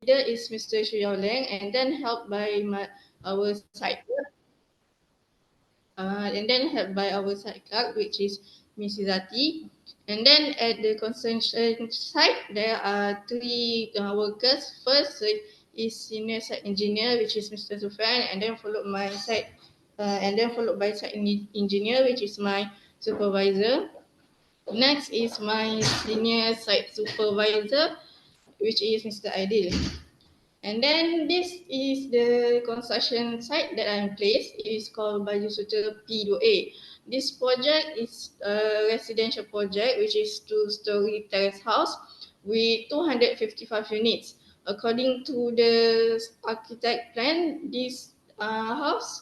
leader is Mr. Xu Yaoleng, and then helped by our site clerk, which is Ms. Izati. And then at the construction site, there are three workers. First is senior site engineer, which is Mr. Zufran, and then followed by site engineer, which is my supervisor. Next is my senior site supervisor, which is Mr. Aidil. And then this is the construction site that I'm placed. It is called Baju Sutra P2A. This project is a residential project, which is two-story terrace house with 255 units. According to the architect plan, this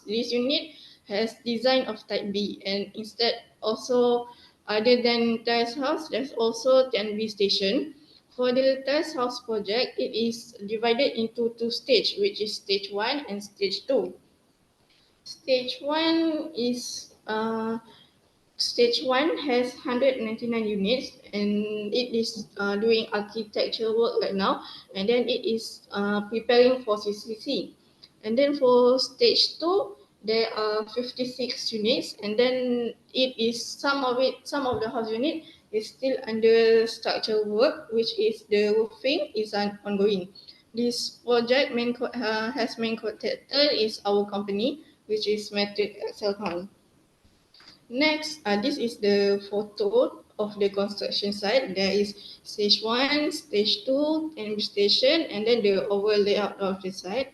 unit has design of type B, and instead also other than terrace house, there's also 10B station. For the terrace house project, it is divided into two stages, which is stage 1 and stage 2. Stage 1 is Stage 1 has 199 units, and it is doing architecture work right now, and then it is preparing for CCC. And then for stage 2, there are 56 units, and then some of the house unit is still under structural work, which is the roofing is ongoing. This project has main contractor is our company, which is Metric Excelcon. Next, this is the photo of the construction site. There is stage 1, stage 2, and station, and then the overall layout of the site.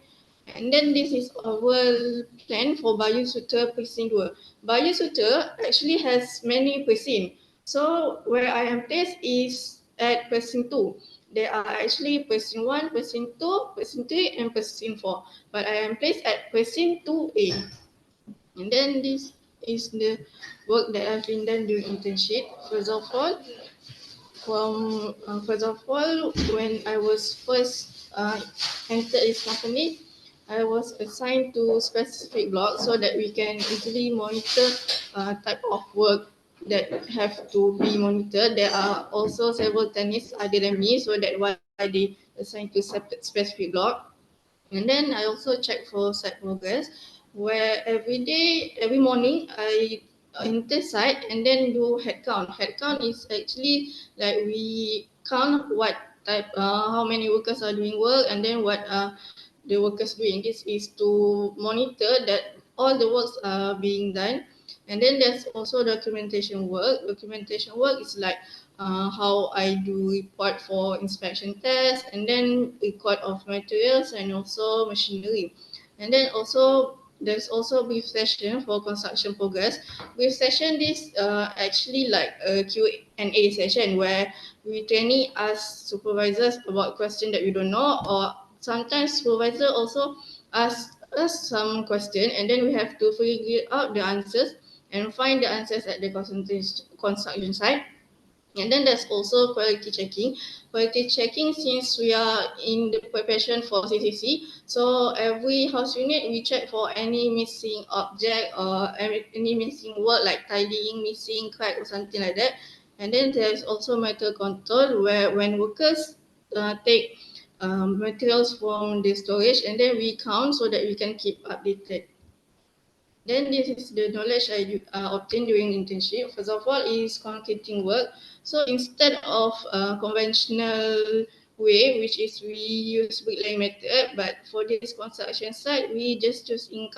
And then this is our plan for Bayu Sutra Precinct 2. Bayu Sutra actually has many precincts. So where I am placed is at Precinct 2. There are actually Precinct 1, Precinct 2, Precinct 3, and Precinct 4. But I am placed at Precinct 2A. And then this is the work that I've been done during internship. First of all, when I was first entered this company, I was assigned to specific blocks so that we can easily monitor type of work that have to be monitored. There are also several technicians other than me, so that's why they assigned to specific block. And then I also check for site progress, where every morning I enter site and then do head count. Head count is actually like we count how many workers are doing work, and then what are the workers doing. This is to monitor that all the works are being done. And then there's also documentation work. Documentation work is like how I do report for inspection tests, and then record of materials and also machinery. And then also there's also brief session for construction progress. Brief session this actually like a Q&A session where we trainee ask supervisors about question that we don't know, or sometimes supervisor also ask us some question, and then we have to figure out the answers and find the answers at the construction site. And then there's also quality checking. Quality checking, since we are in the preparation for CCC, so every house unit we check for any missing object or any missing work like tidying, missing crack or something like that. And then there's also material control, where when workers take materials from the storage, and then we count so that we can keep updated. Then this is the knowledge I obtained during internship. First of all is concreting work. So instead of conventional way, which is we use bricklaying method, but for this construction site, we just choose in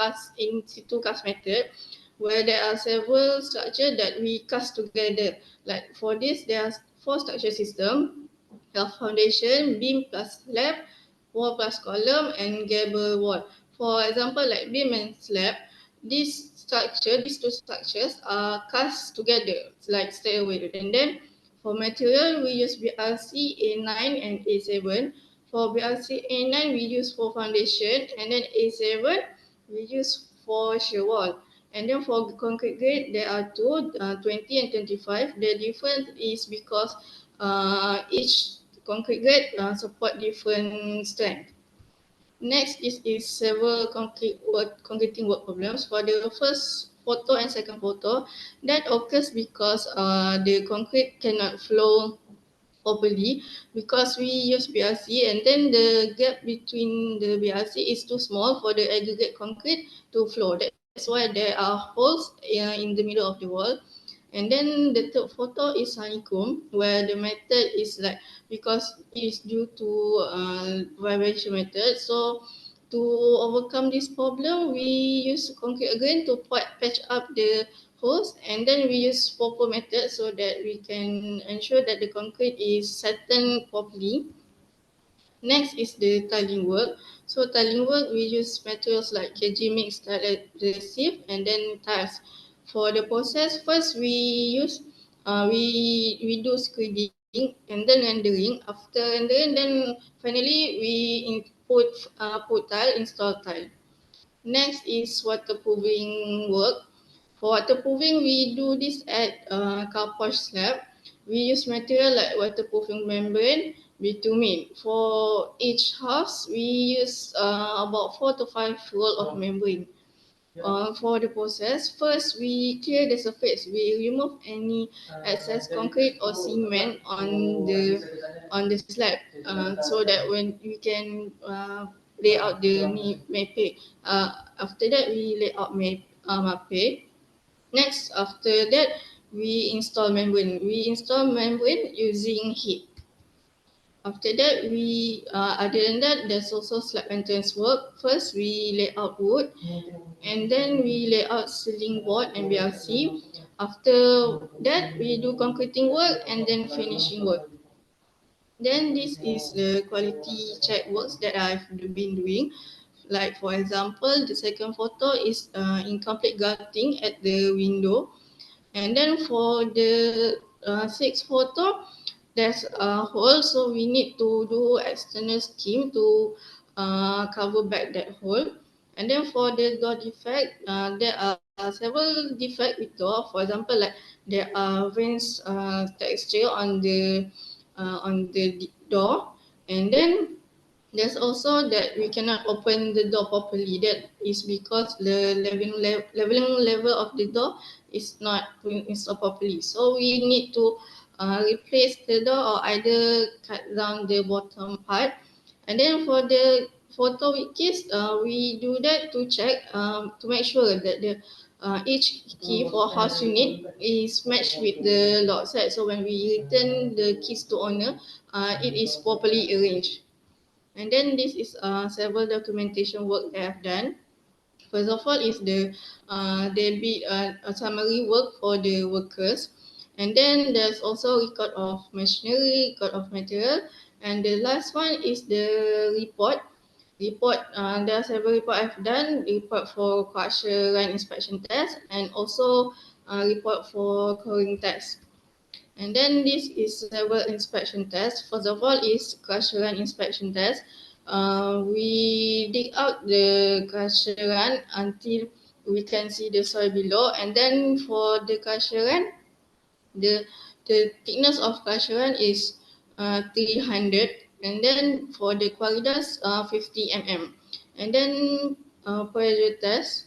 situ cast method, where there are several structures that we cast together. Like for this, there are 4 structure system: the foundation, beam plus slab, wall plus column, and gable wall. For example, like beam and slab, these two structures are cast together, like stairway. And then for material, we use BRC A9 and A7. For BRC A9, we use for foundation, and then A7, we use for shear wall. And then for concrete grade, there are two, 20 and 25. The difference is because each concrete grade support different strength. Next is several concreting work problems. For the first photo and second photo, that occurs because the concrete cannot flow properly because we use BRC, and then the gap between the BRC is too small for the aggregate concrete to flow. That's why there are holes in the middle of the wall. And then the third photo is honeycomb, where the method is like, because it is due to vibration method. So to overcome this problem, we use concrete again to patch up the holes, and then we use proper method so that we can ensure that the concrete is settled properly. Next is the tiling work. So tiling work, we use materials like KG mix, tile adhesive, and then tiles. For the process, first we do screeding and then rendering. After rendering, then finally we put tile, install tile. Next is waterproofing work. For waterproofing, we do this at car porch slab. We use material like waterproofing membrane, bitumen. For each house, we use about 4 to 5 roll of membrane. For the process, first we clear the surface. We remove any excess concrete or cement on the slab, so that when we can lay out the mape. After that, we lay out mape. Next, after that, we install membrane. We install membrane using heat. After that, other than that, there's also slab entrance work. First, we lay out wood, and then we lay out ceiling board and BRC. After that, we do concreting work and then finishing work. Then this is the quality check works that I've been doing. Like for example, the second photo is incomplete gutting at the window. And then for the sixth photo, there's a hole, so we need to do external scheme to cover back that hole. And then for the door defect, there are several defects with door. For example, like there are veins texture on the door, and then there's also that we cannot open the door properly. That is because the leveling level of the door is not installed properly. So we need to replace the door or either cut down the bottom part. And then for the photo with keys, we do that to check to make sure that the each key for house unit is matched with the lock set. So when we return the keys to owner, it is properly arranged. And then this is several documentation work that I've done. First of all is the debit a summary work for the workers. And then there's also record of machinery, record of material. And the last one is the report. There are several reports I've done. Report for crusher run inspection test and also report for coring test. And then this is several inspection tests. First of all is crusher run inspection test. We dig out the crusher run until we can see the soil below. And then for the crusher run, the thickness of crusher run is 300. And then for the corridors, 50 mm. And then pressure test,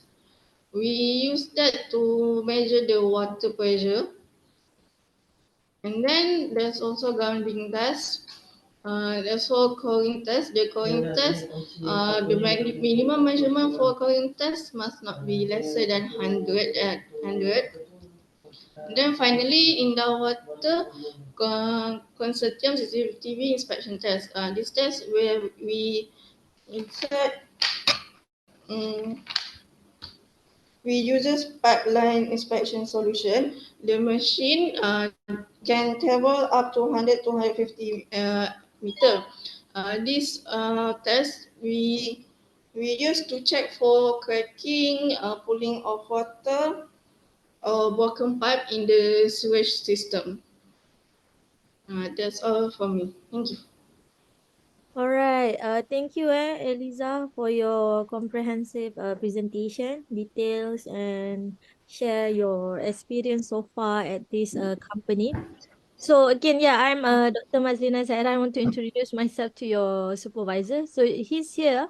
we use that to measure the water pressure. And then there's also grounding test. There's also coring test. The coring test, the minimum measurement for coring test must not be lesser than 100 at 100. And then finally, in the water, consortium CCTV inspection test. This test where we insert, we uses pipeline inspection solution. The machine can travel up to 100 to 150 meter. This test we use to check for cracking, pooling of water, or broken pipe in the sewage system. That's all for me. Thank you. All right. Thank you, Eliza, for your comprehensive presentation, details, and share your experience so far at this company. So again, yeah, I'm Dr. Mazlina Zaid. I want to introduce myself to your supervisor. So he's here.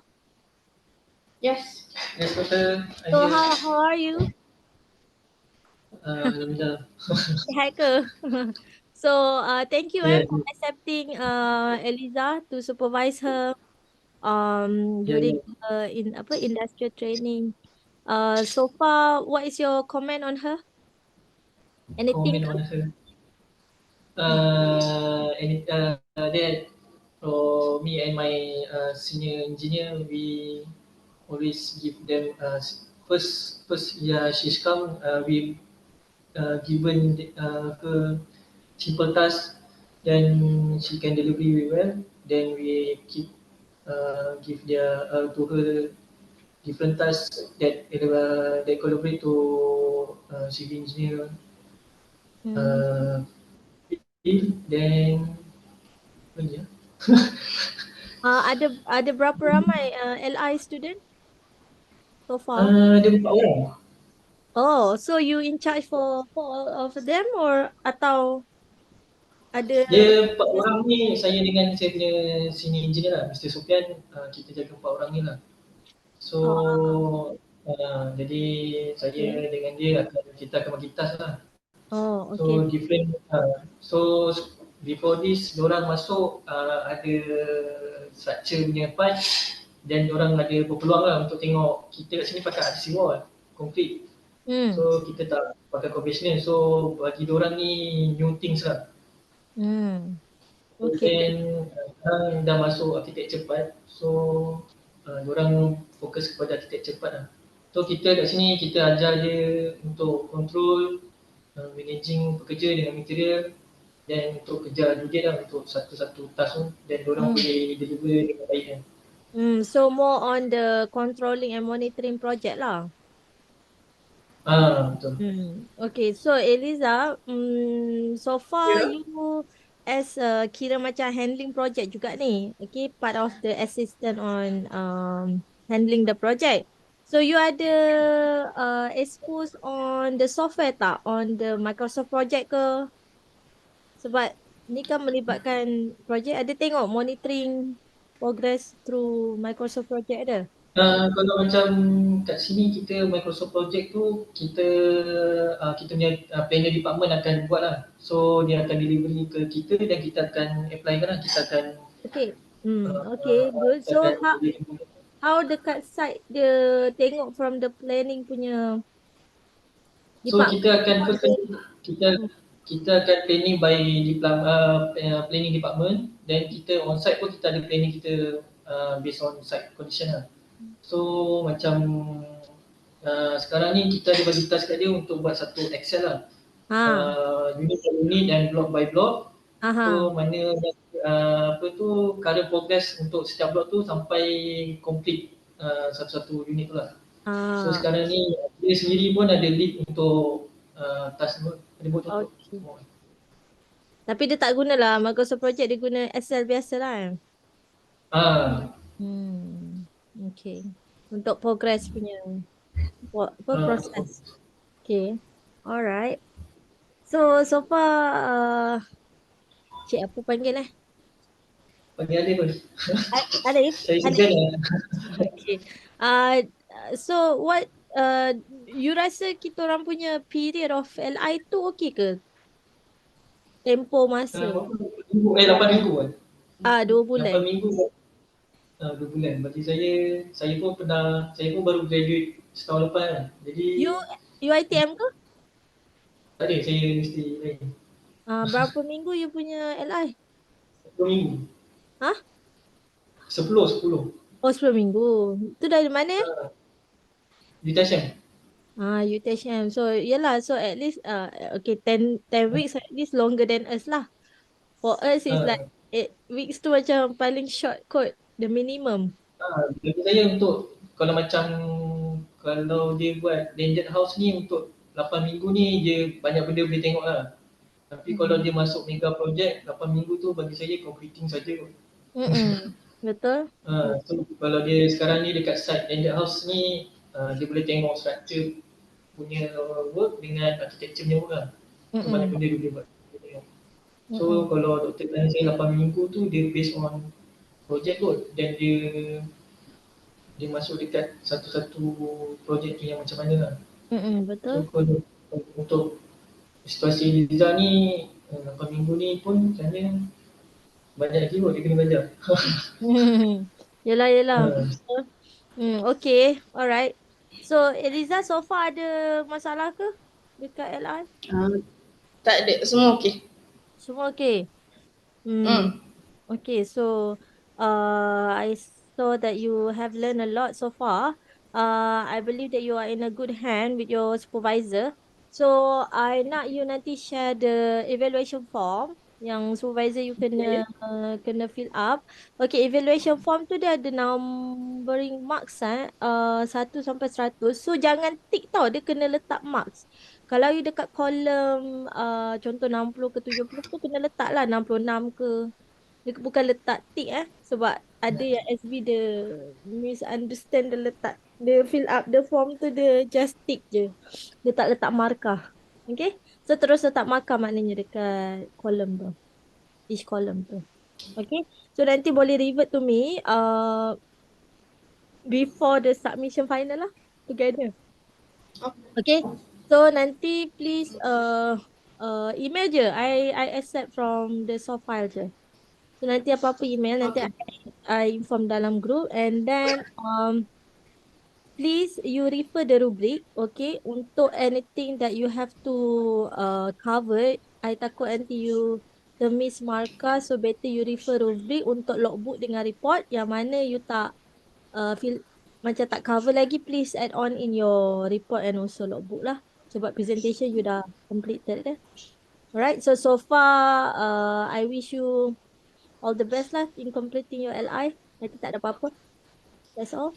Yes. Yes, doctor. I'm So here. how are you? Alhamdulillah. Hai ke? So thank you Ya, for accepting Eleeza to supervise her ya, during ya. in apa industrial training. So far, what is your comment on her? Anything Comment on good? her. Hmm. That for me and my senior engineer, we always give them first yeah she's come we given her simple task, then she can deliver very well. Then we keep give to her different tasks that they collaborate to civil engineer Hmm. uh, field. Then apa lagi ya? Ada berapa ramai LI student so far? Ada 4 orang. Oh, so you in charge for all of them or atau ada Dia 4 orang ni saya dengan saya punya senior engineer lah, Mr. Sofian, kita jaga 4 orang ni lah. So oh, jadi saya okay. dengan dia kita akan bagi task lah. Oh, So okay. different so before this diorang masuk ada structure punya part, then diorang ada berpeluang lah untuk tengok kita kat sini pakai RC wall concrete. So Hmm. kita tak pakai conventional, so bagi diorang ni new things lah. Hmm. So Okay. then sekarang dah masuk architecture part, so diorang fokus kepada architecture part lah. So kita kat sini kita ajar dia untuk control, managing pekerja dengan material, dan untuk kejar duit lah untuk satu-satu task tu, dan diorang Hmm. boleh deliver dengan baik kan. So more on the controlling and monitoring project lah. Betul. Okay, so Eliza, so far Ya. you as kira macam handling project juga ni, okay, part of the assistant on handling the project. So you ada expose on the software tak, on the Microsoft project ke? Sebab ni kan melibatkan project, ada tengok monitoring progress through Microsoft project ada? Kalau macam kat sini kita Microsoft Project tu kita punya planner department akan buat lah. So dia akan delivery ke kita dan kita akan apply kan lah. Kita akan Okay, okay, good. kita So akan deliver. how dekat side dia tengok from the planning punya So kita department? akan How first they, kita hmm. kita akan planning by planning department, then kita on site pun kita ada planning kita based on site condition lah. So macam sekarang ni kita ada bagi task kat dia untuk buat satu Excel lah. Ha, Unit by unit dan block by block. aha, So mana apa tu current progress untuk setiap block tu sampai complete satu-satu unit tu lah. So ah, sekarang ni dia sendiri pun ada lead untuk task tu, dia buat untuk okay. semua. Tapi dia tak guna lah Microsoft Project, dia guna Excel biasa lah kan? Ah, Hmm, okay. Untuk progress punya apa Betul. proses. Okay, alright. So so far cik apa panggil eh? Bagi Alif pun. Alif, Saya Alif. segan lah. Okay. Uh, so what you rasa kita orang punya period of LI tu okay ke? Tempo masa. Berapa minggu? 8 minggu kan? 8 2 bulan. minggu 2 bulan. Bagi saya pun saya pun baru graduate setahun lepas kan. Jadi You UiTM ke? tak ada, saya mesti lain. Berapa minggu you punya LI? 10 minggu. Hah? 10. Oh, 10 minggu. Tu dari mana? Di Tashem. UTHM. So, yelah. So, at least, okay, 10 weeks at least longer than us lah. For us, it's like Ah, 8 weeks tu macam paling short kot. The minimum. Bagi saya untuk kalau macam kalau dia buat landed house ni untuk 8 minggu ni dia banyak benda boleh tengok lah. Tapi kalau Mm-mm. dia masuk mega project 8 minggu tu bagi saya completing saja. Mm-mm. Betul? So kalau dia sekarang ni dekat site landed house ni dia boleh tengok structure punya work dengan architecture punya work lah. So banyak Mm-mm. benda dia boleh buat. Dia tengok. So Mm-mm. kalau doktor tanya saya 8 minggu tu dia based on project kot, dan dia masuk dekat satu-satu projek tu yang macam mana lah. Mm-mm. So Betul? kalau untuk situasi Liza ni Lepas minggu ni pun macam banyak lagi kot dia kena belajar. Yelah, yelah. uh, Betul. Okay. Alright. So, Eliza so far ada masalah ke dekat LI? Uh, tak ada, semua okey. Semua okay? Hmm. Hmm. Okay, so I saw that you have learned a lot so far. I believe that you are in a good hand with your supervisor. So I nak you nanti share the evaluation form yang supervisor you kena Okay. kena fill up. Okay, evaluation form tu dia ada numbering marks 1 sampai 100. So jangan tick tau, dia kena letak marks. Kalau you dekat kolom contoh 60 ke 70 tu kena letak lah 66 ke. Dia bukan letak tick sebab ada yang SB dia misunderstand, dia letak, dia fill up the form tu dia just tick je. Dia tak letak markah. Okay? So terus letak markah maknanya dekat kolom tu. Each column tu. Okay? So nanti boleh revert to me before the submission final lah. Together. Okay? So nanti please email je. I accept from the soft file je. So nanti apa-apa email nanti Okay. I inform dalam group, and then please you refer the rubric, okay, untuk anything that you have to cover. I takut nanti you termiss markah, so better you refer rubric untuk logbook dengan report yang mana you tak feel macam tak cover lagi, please add on in your report and also logbook lah, sebab presentation you dah completed dah. Alright, so so far I wish you all the best lah in completing your LI. Nanti tak ada apa-apa. That's all.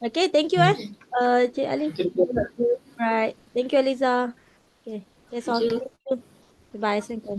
Okay, thank you Okay. Cik Ali. Kita Right. Thank you, Eliza. Okay, that's Thank all. you. Thank you. Goodbye. Assalamualaikum.